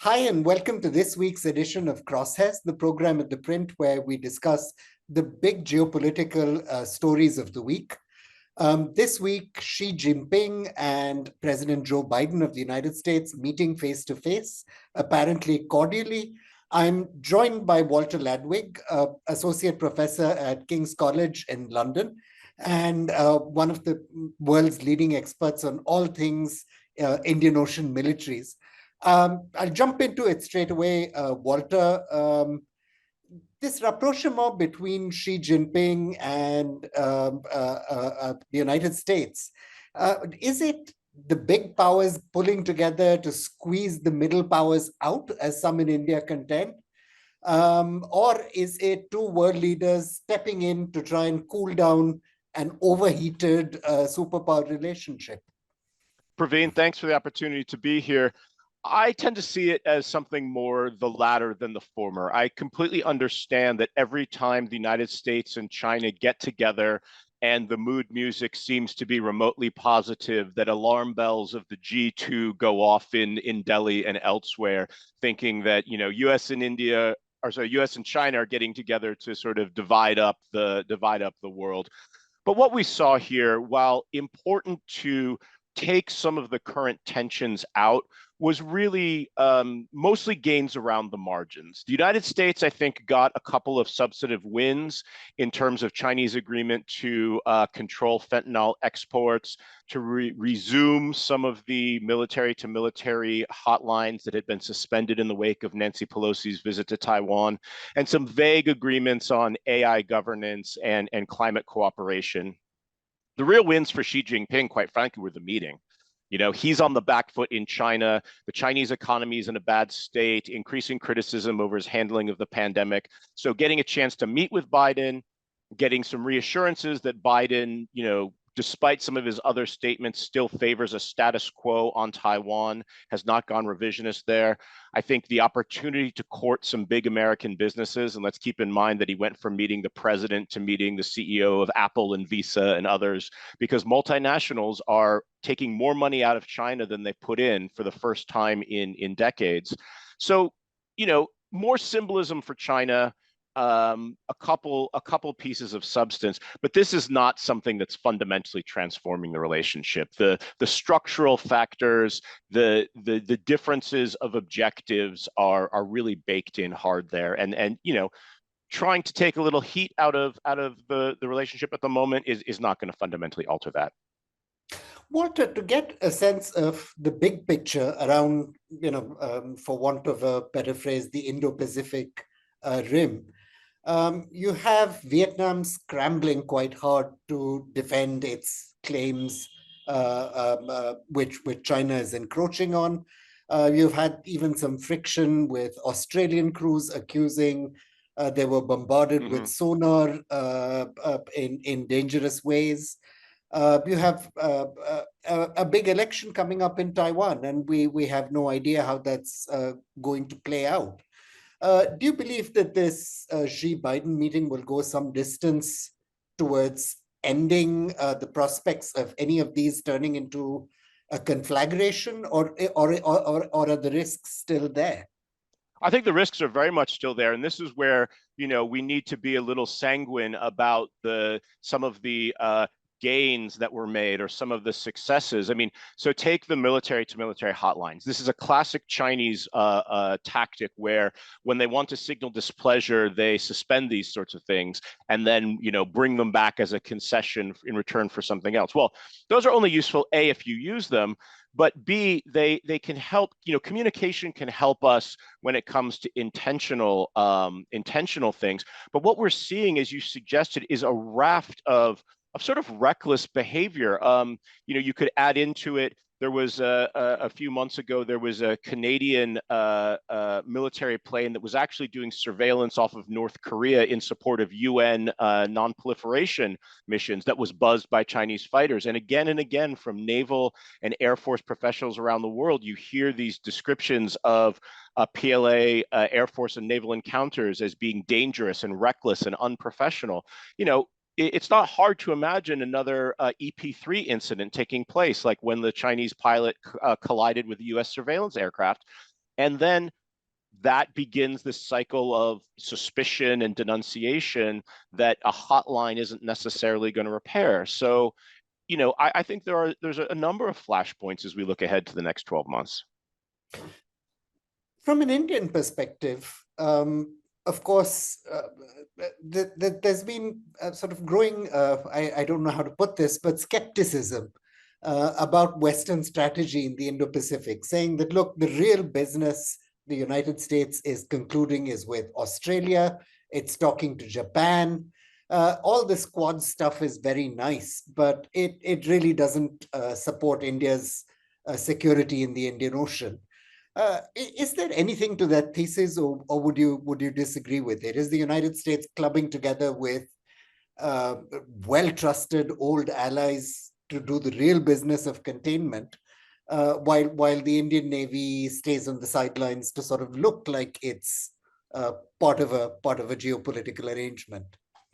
Hi, and welcome to this week's edition of Crosshairs, the program at ThePrint, where we discuss the big geopolitical stories of the week. This week, Xi Jinping and President Joe Biden of the United States meeting face to face, apparently cordially. I'm joined by Walter Ladwig, Associate Professor at King's College in London, and one of the world's leading experts on all things Indian Ocean militaries. I'll jump into it straight away, Walter. This rapprochement between Xi Jinping and the United States, is it the big powers pulling together to squeeze the middle powers out, as some in India contend? Or is it two world leaders stepping in to try and cool down an overheated superpower relationship? Praveen, thanks for the opportunity to be here. I tend to see it as something more the latter than the former. I completely understand that every time the United States and China get together and the mood music seems to be remotely positive, that alarm bells of the G2 go off in Delhi and elsewhere, thinking that, US and China are getting together to sort of divide up the world. But what we saw here, while important to take some of the current tensions out, was really mostly gains around the margins. The United States, I think, got a couple of substantive wins in terms of Chinese agreement to control fentanyl exports, to resume some of the military-to-military hotlines that had been suspended in the wake of Nancy Pelosi's visit to Taiwan, and some vague agreements on AI governance and climate cooperation. The real wins for Xi Jinping, quite frankly, were the meeting. He's on the back foot in China. The Chinese economy is in a bad state, increasing criticism over his handling of the pandemic. So getting a chance to meet with Biden, getting some reassurances that Biden, despite some of his other statements, still favors a status quo on Taiwan, has not gone revisionist there. I think the opportunity to court some big American businesses, and let's keep in mind that he went from meeting the president to meeting the CEO of Apple and Visa and others, because multinationals are taking more money out of China than they put in for the first time in decades. So, more symbolism for China, a couple pieces of substance, but this is not something that's fundamentally transforming the relationship. The structural factors, the differences of objectives are really baked in hard there, and trying to take a little heat out of the relationship at the moment is not going to fundamentally alter that. Walter, to get a sense of the big picture around, for want of a better phrase, the Indo-Pacific rim, you have Vietnam scrambling quite hard to defend its claims, which China is encroaching on. You've had even some friction with Australian crews accusing they were bombarded with sonar in dangerous ways. You have a big election coming up in Taiwan, and we have no idea how that's going to play out. Do you believe that this Xi-Biden meeting will go some distance towards ending the prospects of any of these turning into a conflagration, or are the risks still there? I think the risks are very much still there, and this is where we need to be a little sanguine about some of the gains that were made or some of the successes. I mean, so take the military-to-military hotlines. This is a classic Chinese tactic where when they want to signal displeasure, they suspend these sorts of things and then, bring them back as a concession in return for something else. Well, those are only useful, A, if you use them, but B, they can help, communication can help us when it comes to intentional things. But what we're seeing, as you suggested, is a raft of sort of reckless behavior. You could add into it, there was a few months ago, there was a Canadian military plane that was actually doing surveillance off of North Korea in support of UN non-proliferation missions that was buzzed by Chinese fighters. And again from naval and Air Force professionals around the world, you hear these descriptions of PLA Air Force and naval encounters as being dangerous and reckless and unprofessional. It's not hard to imagine another EP3 incident taking place, like when the Chinese pilot collided with the US surveillance aircraft. And then that begins this cycle of suspicion and denunciation that a hotline isn't necessarily going to repair. So, I think there's a number of flashpoints as we look ahead to the next 12 months. From an Indian perspective, of course, there's been a sort of growing, I don't know how to put this, but skepticism about Western strategy in the Indo-Pacific, saying that, look, the real business the United States is concluding is with Australia, it's talking to Japan. All this Quad stuff is very nice, but it really doesn't support India's security in the Indian Ocean. Is there anything to that thesis, or would you disagree with it? Is the United States clubbing together with uh, well-trusted old allies to do the real business of containment, while the Indian Navy stays on the sidelines to sort of look like it's part of a geopolitical arrangement?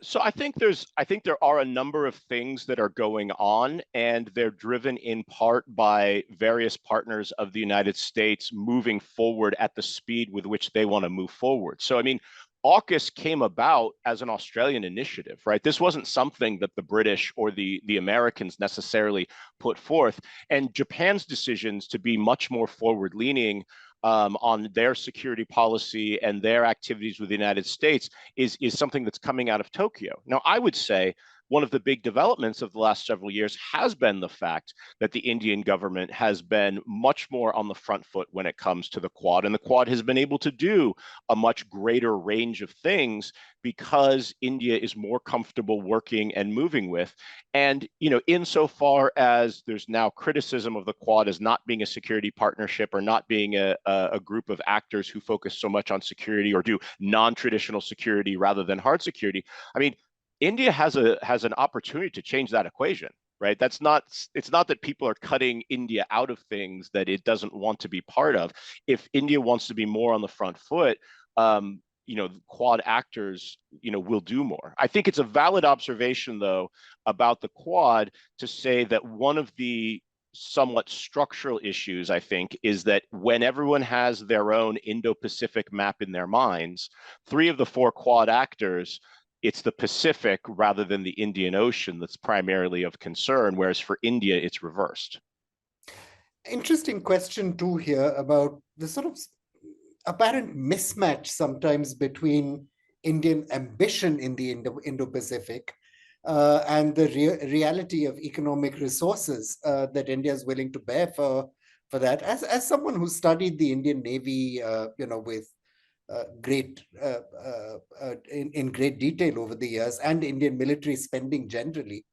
So I think there are a number of things that are going on, and they're driven in part by various partners of the United States moving forward at the speed with which they want to move forward. So I mean, AUKUS came about as an Australian initiative, right? This wasn't something that the British or the Americans necessarily put forth. And Japan's decisions to be much more forward-leaning on their security policy and their activities with the United States is something that's coming out of Tokyo. Now, I would say one of the big developments of the last several years has been the fact that the Indian government has been much more on the front foot when it comes to the Quad. And the Quad has been able to do a much greater range of things because India is more comfortable working and moving with. And, insofar as there's now criticism of the Quad as not being a security partnership or not being a group of actors who focus so much on security or do non-traditional security rather than hard security, I mean, India has an opportunity to change that equation, right? It's not that people are cutting India out of things that it doesn't want to be part of. If India wants to be more on the front foot, Quad actors, will do more. I think it's a valid observation, though, about the Quad to say that one of the somewhat structural issues, I think, is that when everyone has their own Indo-Pacific map in their minds, 3 of the 4 Quad actors, it's the Pacific rather than the Indian Ocean that's primarily of concern, whereas for India, it's reversed. Interesting question too here about the sort of apparent mismatch sometimes between Indian ambition in the Indo-Pacific and the reality of economic resources that India is willing to bear for that. As someone who studied the Indian Navy, with in great detail over the years, and Indian military spending generally,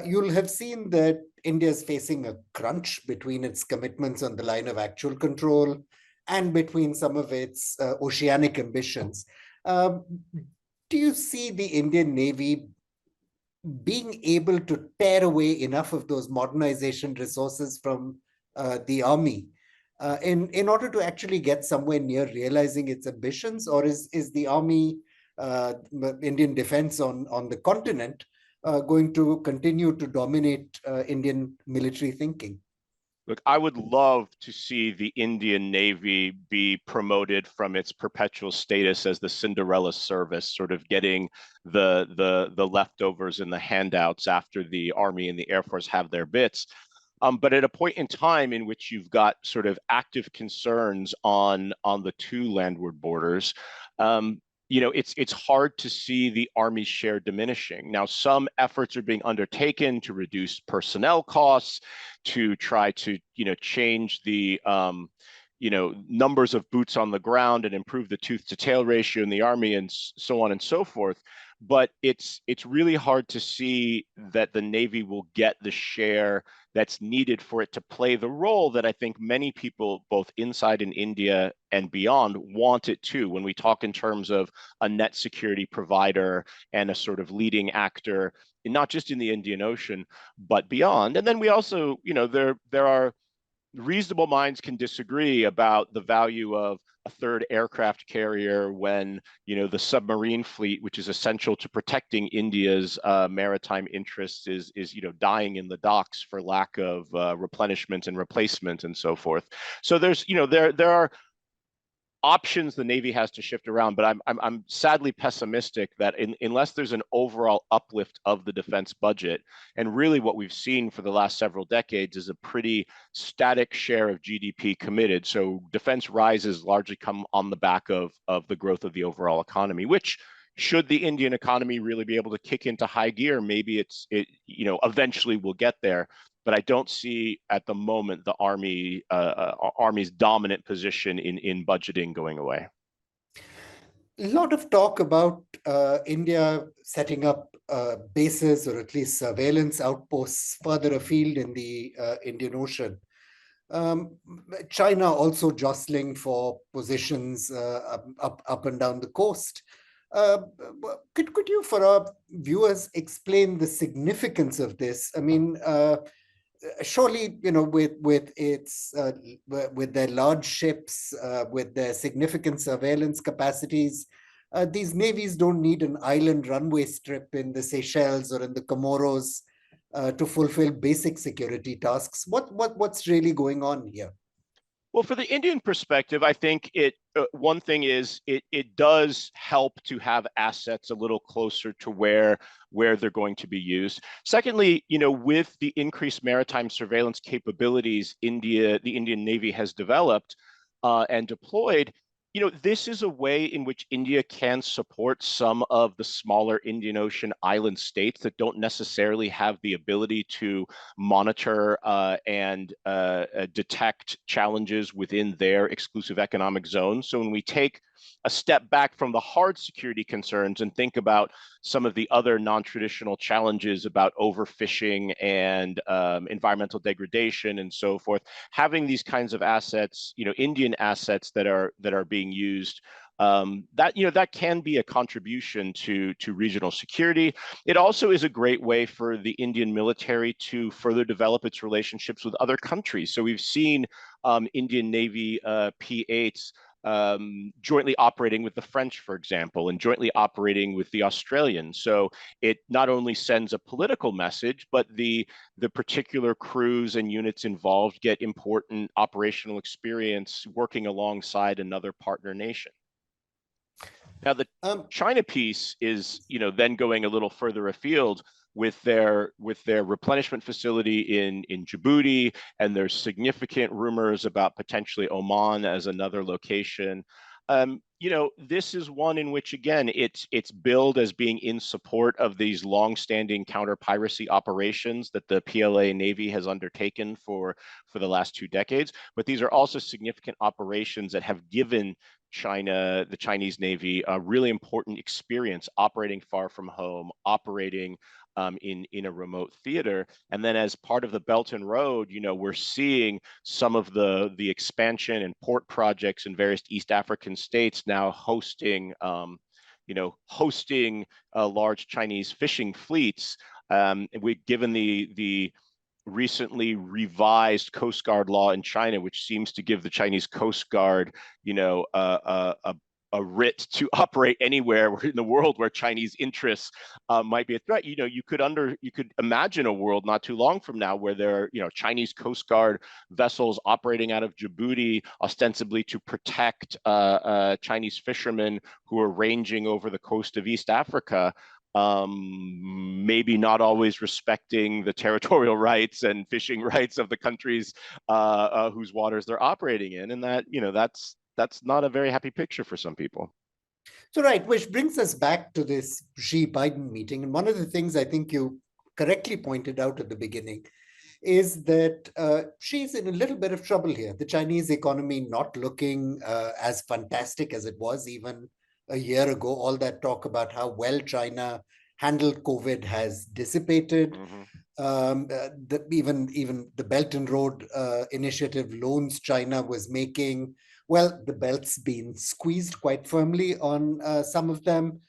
you'll have seen that India is facing a crunch between its commitments on the line of actual control and between some of its oceanic ambitions. Um, do you see the Indian Navy being able to tear away enough of those modernization resources from the army in order to actually get somewhere near realizing its ambitions, or is the army, Indian defense on the continent, going to continue to dominate Indian military thinking? Look, I would love to see the Indian Navy be promoted from its perpetual status as the Cinderella service, sort of getting the leftovers and the handouts after the Army and the Air Force have their bits. But at a point in time in which you've got sort of active concerns on the 2 landward borders, it's hard to see the Army's share diminishing. Now, some efforts are being undertaken to reduce personnel costs, to try to, change the, numbers of boots on the ground and improve the tooth to tail ratio in the Army and so on and so forth. But it's really hard to see that the Navy will get the share that's needed for it to play the role that I think many people, both inside in India and beyond, want it to, when we talk in terms of a net security provider and a sort of leading actor, not just in the Indian Ocean, but beyond. And then we also, there are reasonable minds can disagree about the value of a 3rd aircraft carrier when the submarine fleet, which is essential to protecting India's maritime interests, is dying in the docks for lack of replenishment and replacement and so forth. So there's there are options the Navy has to shift around, but I'm sadly pessimistic that unless there's an overall uplift of the defense budget, and really what we've seen for the last several decades is a pretty static share of GDP committed. So defense rises largely come on the back of the growth of the overall economy, which should the Indian economy really be able to kick into high gear, maybe it eventually will get there. But I don't see at the moment the Army's dominant position in budgeting going away. A lot of talk about India setting up bases or at least surveillance outposts further afield in the Indian Ocean. China also jostling for positions up and down the coast. Could you, for our viewers, explain the significance of this? I mean, surely, with their large ships, with their significant surveillance capacities, these navies don't need an island runway strip in the Seychelles or in the Comoros to fulfill basic security tasks. What's really going on here? Well, for the Indian perspective, I think one thing is it does help to have assets a little closer to where they're going to be used. Secondly, with the increased maritime surveillance capabilities the Indian Navy has developed and deployed, this is a way in which India can support some of the smaller Indian Ocean island states that don't necessarily have the ability to monitor and detect challenges within their exclusive economic zone. So when we take a step back from the hard security concerns and think about some of the other non-traditional challenges about overfishing and environmental degradation and so forth, having these kinds of assets, Indian assets that are being used, that can be a contribution to regional security. It also is a great way for the Indian military to further develop its relationships with other countries. So we've seen Indian Navy P-8s jointly operating with the French, for example, and jointly operating with the Australians. So it not only sends a political message, but the particular crews and units involved get important operational experience working alongside another partner nation. Now, the China piece is, then going a little further afield with their replenishment facility in Djibouti, and there's significant rumors about potentially Oman as another location. This is one in which, again, it's billed as being in support of these long-standing counter-piracy operations that the PLA Navy has undertaken for the last 2 decades. But these are also significant operations that have given the Chinese Navy, a really important experience operating far from home, operating in a remote theater. And then as part of the Belt and Road, we're seeing some of the expansion and port projects in various East African states now hosting large Chinese fishing fleets. We've given the recently revised Coast Guard law in China, which seems to give the Chinese Coast Guard, a writ to operate anywhere in the world where Chinese interests might be a threat. You could imagine a world not too long from now where there are, Chinese Coast Guard vessels operating out of Djibouti, ostensibly to protect Chinese fishermen who are ranging over the coast of East Africa. Maybe not always respecting the territorial rights and fishing rights of the countries whose waters they're operating in, and that's not a very happy picture for some people. So right, which brings us back to this Xi-Biden meeting, and one of the things I think you correctly pointed out at the beginning is that Xi's in a little bit of trouble here. The Chinese economy not looking as fantastic as it was even a year ago. All that talk about how well China handled COVID has dissipated. Even the Belt and Road initiative loans China was making, well, the belt's been squeezed quite firmly on some of them.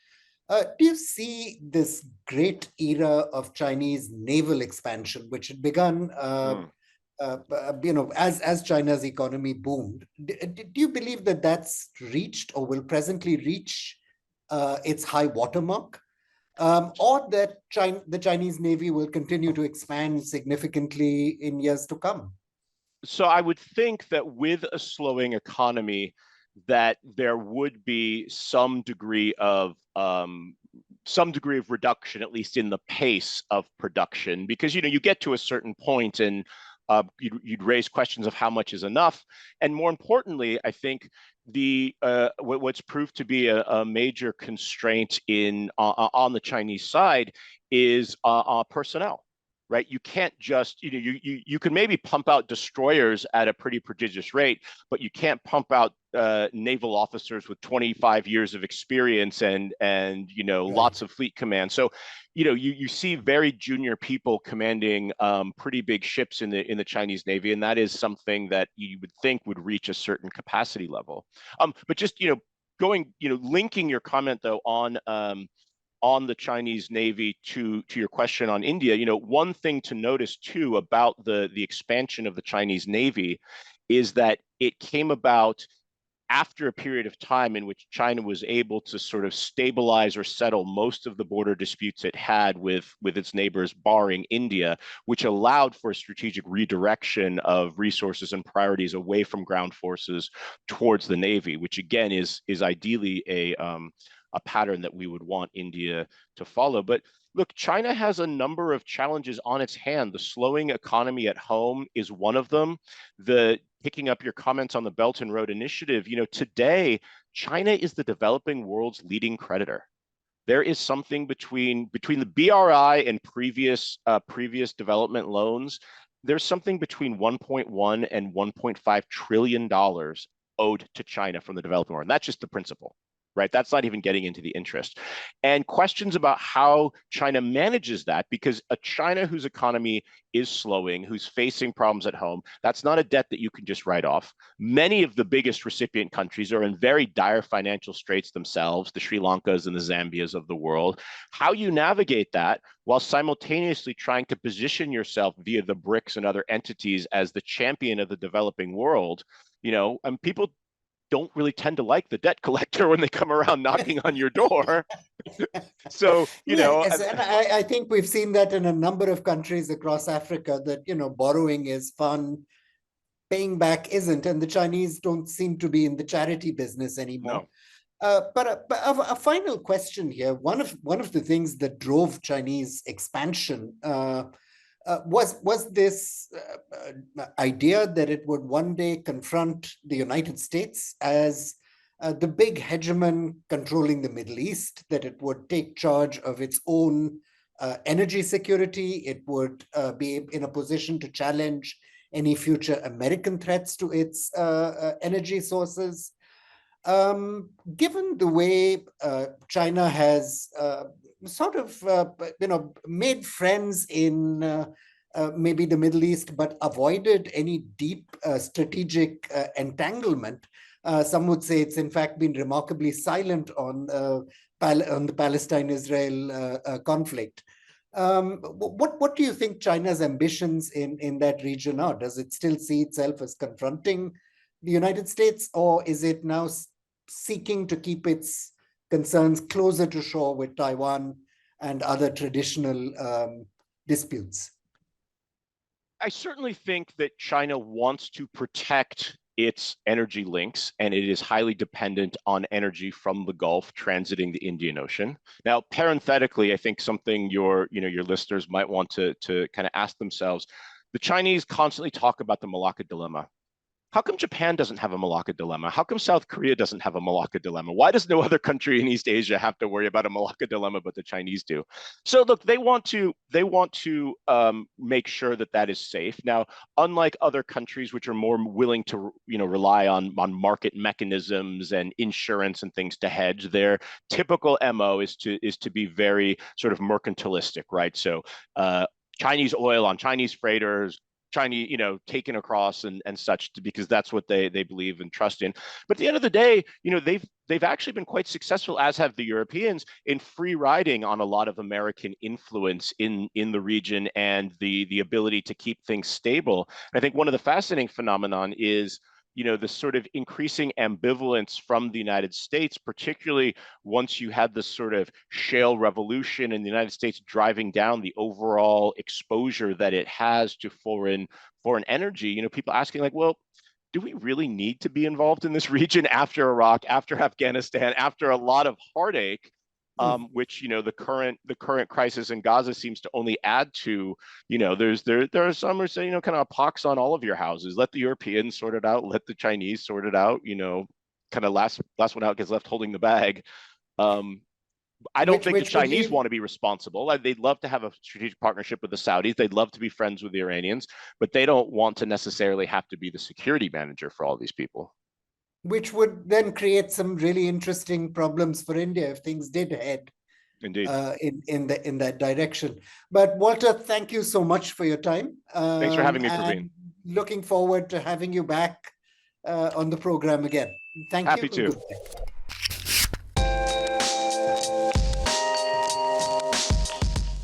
Do you see this great era of Chinese naval expansion, which had begun as China's economy boomed? Do you believe that that's reached or will presently reach its high watermark? Or that the Chinese Navy will continue to expand significantly in years to come? So I would think that with a slowing economy, that there would be some degree of reduction, at least in the pace of production, because you get to a certain point and you'd raise questions of how much is enough, and more importantly, I think what's proved to be a major constraint on the Chinese side is personnel. Right, you can't just you can maybe pump out destroyers at a pretty prodigious rate, but you can't pump out naval officers with 25 years of experience and lots of fleet command. So you see very junior people commanding pretty big ships in the Chinese Navy, and that is something that you would think would reach a certain capacity level. But just linking your comment though on the Chinese Navy to your question on India, one thing to notice too about the expansion of the Chinese Navy is that it came about after a period of time in which China was able to sort of stabilize or settle most of the border disputes it had with its neighbors, barring India, which allowed for a strategic redirection of resources and priorities away from ground forces towards the Navy, which again is ideally a pattern that we would want India to follow. But look, China has a number of challenges on its hand. The slowing economy at home is one of them. Picking up your comments on the Belt and Road Initiative, today, China is the developing world's leading creditor. There is something between the BRI and previous development loans. There's something between 1.1 and 1.5 trillion dollars owed to China from the developing world. And that's just the principal. Right? That's not even getting into the interest. And questions about how China manages that, because a China whose economy is slowing, who's facing problems at home, that's not a debt that you can just write off. Many of the biggest recipient countries are in very dire financial straits themselves, the Sri Lankas and the Zambias of the world. How you navigate that while simultaneously trying to position yourself via the BRICS and other entities as the champion of the developing world, and people don't really tend to like the debt collector when they come around knocking on your door. So, yes, and I think we've seen that in a number of countries across Africa that, borrowing is fun, paying back isn't, and the Chinese don't seem to be in the charity business anymore. No. But a final question here. One of the things that drove Chinese expansion was this idea that it would one day confront the United States as the big hegemon controlling the Middle East, that it would take charge of its own energy security, it would be in a position to challenge any future American threats to its energy sources. Given the way China has sort of, made friends in maybe the Middle East, but avoided any deep strategic entanglement. Some would say it's in fact been remarkably silent on the Palestine-Israel conflict. What do you think China's ambitions in that region are? Does it still see itself as confronting the United States, or is it now seeking to keep its concerns closer to shore with Taiwan and other traditional disputes? I certainly think that China wants to protect its energy links, and it is highly dependent on energy from the Gulf transiting the Indian Ocean. Now, parenthetically, I think something your listeners might want to kind of ask themselves: the Chinese constantly talk about the Malacca dilemma. How come Japan doesn't have a Malacca dilemma? How come South Korea doesn't have a Malacca dilemma? Why does no other country in East Asia have to worry about a Malacca dilemma, but the Chinese do? So look, they want to make sure that that is safe. Now, unlike other countries which are more willing to rely on market mechanisms and insurance and things to hedge, their typical MO is to be very sort of mercantilistic, right? So Chinese oil on Chinese freighters, Chinese, taken across and such, because that's what they believe and trust in. But at the end of the day, they've actually been quite successful, as have the Europeans, in free riding on a lot of American influence in the region and the ability to keep things stable. And I think one of the fascinating phenomenon is the sort of increasing ambivalence from the United States, particularly once you had this sort of shale revolution in the United States driving down the overall exposure that it has to foreign energy. People asking like, well, do we really need to be involved in this region after Iraq, after Afghanistan, after a lot of heartache? Which the current crisis in Gaza seems to only add to. There are some who say kind of a pox on all of your houses. Let the Europeans sort it out. Let the Chinese sort it out. Kind of last one out gets left holding the bag. I don't think the Chinese want to be responsible. They'd love to have a strategic partnership with the Saudis. They'd love to be friends with the Iranians, but they don't want to necessarily have to be the security manager for all these people. Which would then create some really interesting problems for India if things did head Indeed. In that direction. But Walter, thank you so much for your time. Thanks for having me, Praveen. Looking forward to having you back on the program again. Thank you. Happy to.